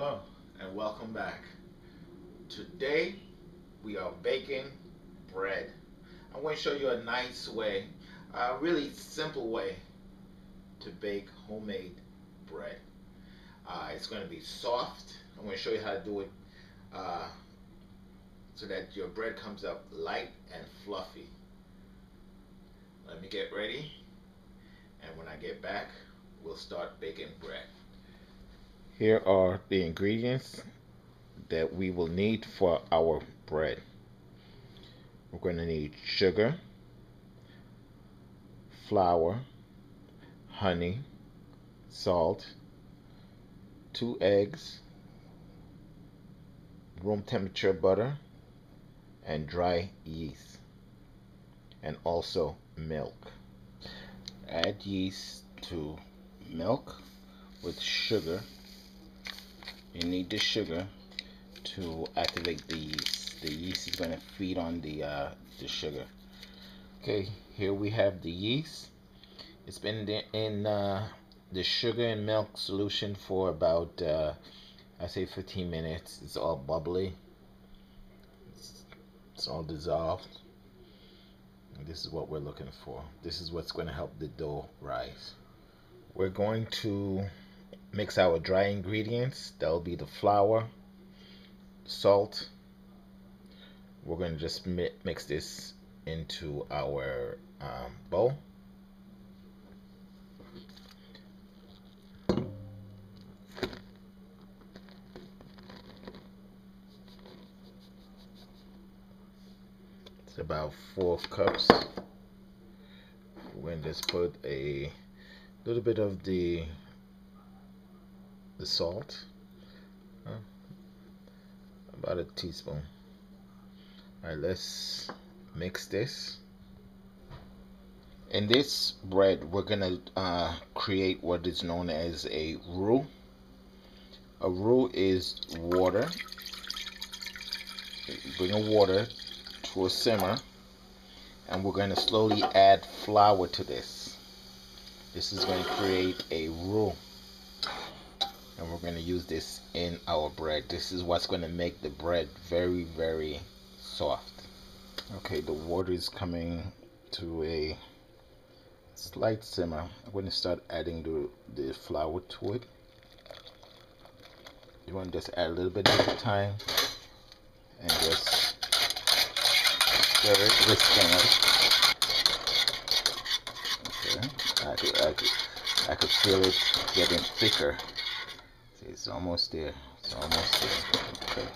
Hello and welcome back. Today we are baking bread. I'm going to show you a nice way, a really simple way to bake homemade bread. It's going to be soft. I'm going to show you how to do it uh, so that your bread comes up light and fluffy. Let me get ready, and when I get back we'll start baking bread. Here are the ingredients that we will need for our bread. We're going to need sugar, flour, honey, salt, 2 eggs, room temperature butter, and dry yeast, and also milk. Add yeast to milk with sugar. You need the sugar to activate the yeast. The yeast is going to feed on the sugar. Okay, here we have the yeast. It's been in the sugar and milk solution for about I say 15 minutes. It's all bubbly. It's all dissolved. And this is what we're looking for. This is what's going to help the dough rise. We're going to mix our dry ingredients. That'll be the flour, salt. We're going to just mix this into our bowl. It's about 4 cups. We're going to just put a little bit of the salt, about a teaspoon. Alright, let's mix this. In this bread, we're gonna create what is known as a roux. A roux is water. Bring water to a simmer, and we're gonna slowly add flour to this. This is going to create a roux, and we're going to use this in our bread. This is what's going to make the bread very, very soft. Okay, the water is coming to a slight simmer. I'm going to start adding the flour to it. You want to just add a little bit at a time and just stir it, whisk it. Okay, I could feel it getting thicker. See, it's almost there. It's almost there. Okay,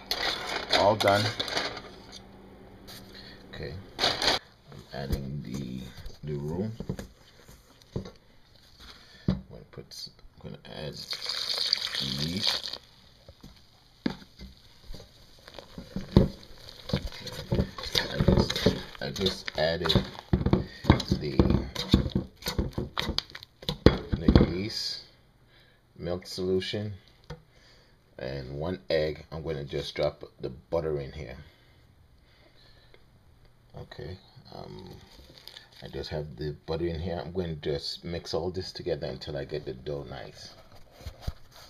all done. Okay, I'm adding the roux. I'm going to add the yeast. Okay. I just added the yeast, milk solution, and 1 egg. I'm going to just drop the butter in here. Okay, I just have the butter in here. I'm going to just mix all this together until I get the dough nice.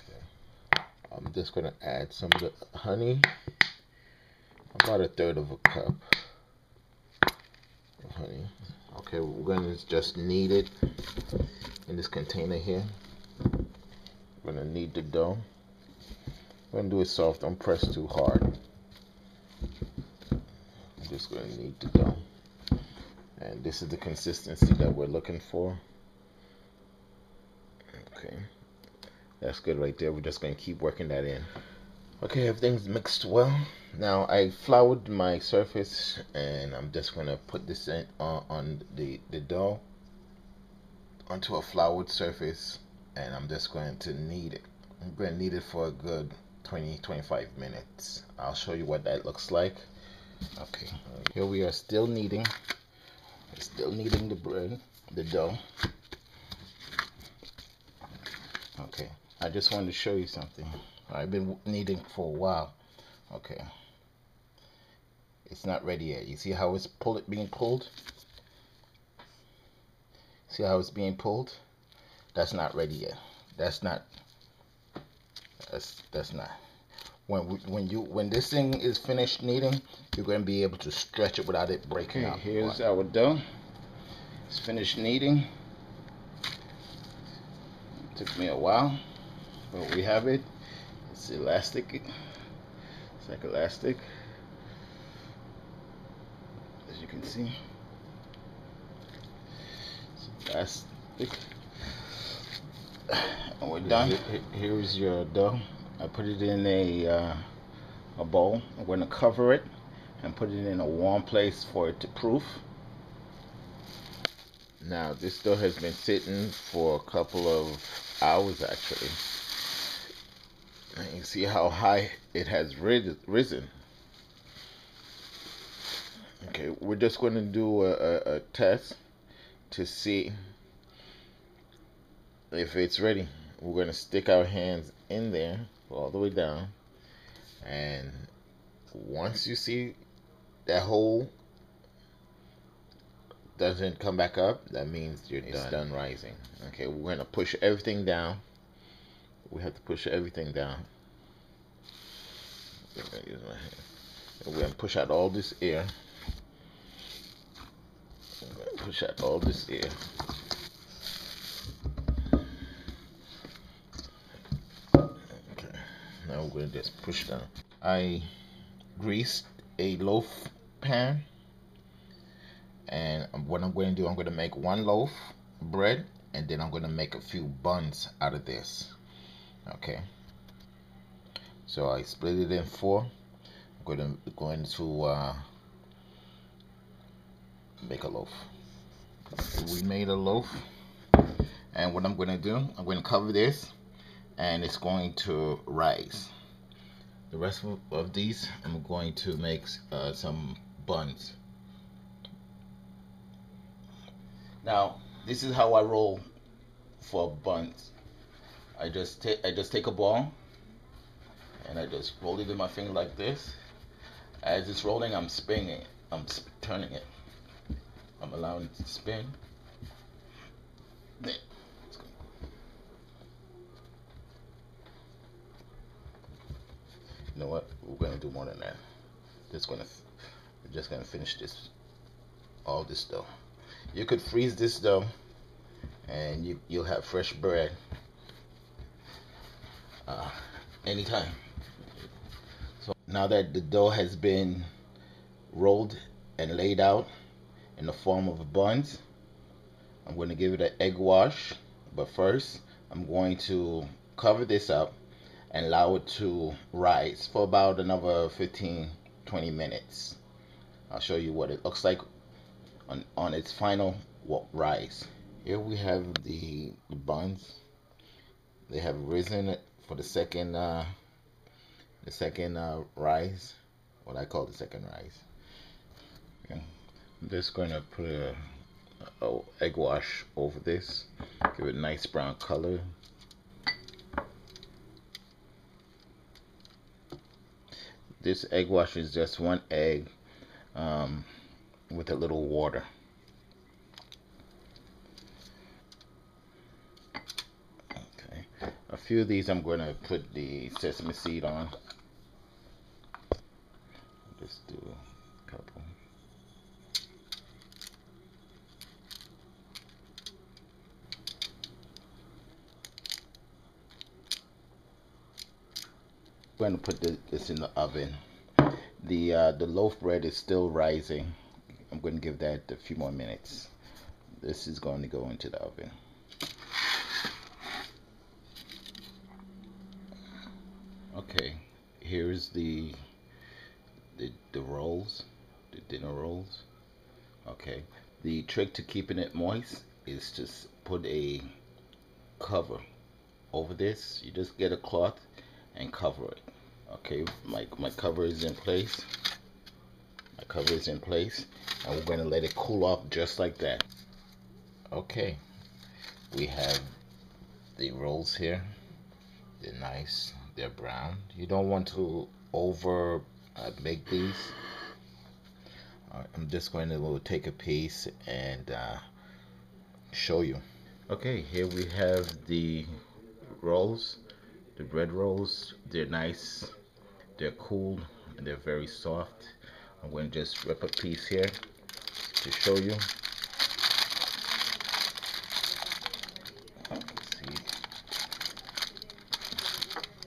Okay. I'm just going to add some of the honey, about 1/3 of a cup of honey. Okay, we're going to just knead it in this container here. We're going to knead the dough. I'm going to do it soft. Don't press too hard. I'm just going to knead the dough. And this is the consistency that we're looking for. Okay, that's good right there. We're just going to keep working that in. Okay, everything's mixed well. Now I floured my surface, and I'm just going to put this in on the dough onto a floured surface, and I'm just going to knead it. I'm going to knead it for a good 20-25 minutes. I'll show you what that looks like. Okay, here we are still kneading. Still kneading the bread, the dough. Okay, I just wanted to show you something. I've been kneading for a while. Okay, it's not ready yet. You see how it's being pulled? See how it's being pulled? That's not ready yet. That's not. when this thing is finished kneading, you're going to be able to stretch it without it breaking up. Here's our dough. It's finished kneading. It took me a while, but we have it. It's elastic. It's like elastic, as you can see. It's elastic. And we're done. Here's your dough. I put it in a bowl. I'm going to cover it and put it in a warm place for it to proof. Now this dough has been sitting for a couple of hours actually. And you see how high it has risen. Okay, we're just going to do a test to see if it's ready. We're going to stick our hands in there all the way down, and once you see that hole doesn't come back up, that means it's done rising. Okay, we're going to push everything down. We have to push everything down. I'm going to use my hand. And we're going to push out all this air. I'm going to push out all this air. Now we're going to just push down. I greased a loaf pan, and what I'm going to do, I'm going to make one loaf bread, and then I'm going to make a few buns out of this. Okay, so I split it in four. I'm going to make a loaf. We made a loaf, and what I'm going to do, I'm going to cover this, and it's going to rise. The rest of these, I'm going to make some buns. Now, this is how I roll for buns. I just take a ball, and I just roll it in my finger like this. As it's rolling, I'm spinning it. I'm turning it. I'm allowing it to spin. There. You know what? We're going to do more than that. We're just going to finish all this dough. You could freeze this dough, and you'll have fresh bread anytime. So now that the dough has been rolled and laid out in the form of buns, I'm going to give it an egg wash. But first, I'm going to cover this up and allow it to rise for about another 15-20 minutes. I'll show you what it looks like on its final rise. Here we have the buns. They have risen for the second rise. What I call the second rise. Okay. I'm just going to put a egg wash over this, give it a nice brown color. This egg wash is just one egg with a little water. Okay, a few of these I'm going to put the sesame seed on. Just do a couple. I'm going to put this in the oven. The loaf bread is still rising. I'm going to give that a few more minutes. This is going to go into the oven. Okay, here's the rolls, the dinner rolls. Okay, the trick to keeping it moist is to put a cover over this. You just get a cloth and cover it. Okay, my cover is in place. My cover is in place, and we're going to let it cool off just like that. Okay, we have the rolls here. They're nice. They're brown. You don't want to over bake these. I'm just going to take a piece and show you. Okay, here we have the rolls, the bread rolls. They're nice They're cool and they're very soft. I'm going to just rip a piece here to show you.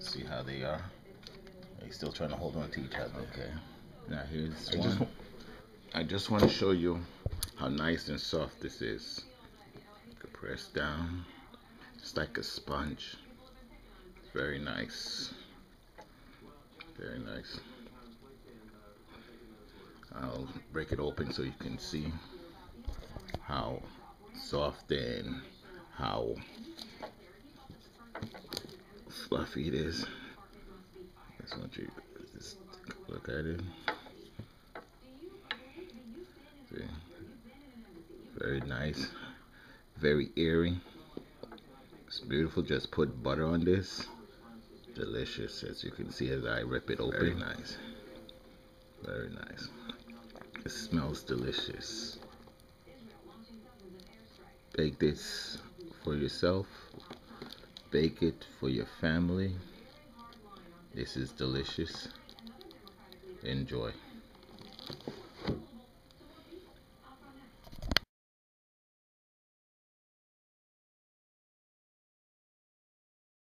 See how they are. They're still trying to hold on to each other. Okay. Now here's one. I just want to show you how nice and soft this is. You can press down. It's like a sponge. It's very nice. Very nice. I'll break it open so you can see how soft and how fluffy it is. Just want you to just look at it. See? Very nice. Very airy. It's beautiful. Just put butter on this. Delicious, as you can see as I rip it open. Very nice. Very nice. It smells delicious. Bake this for yourself. Bake it for your family. This is delicious. Enjoy.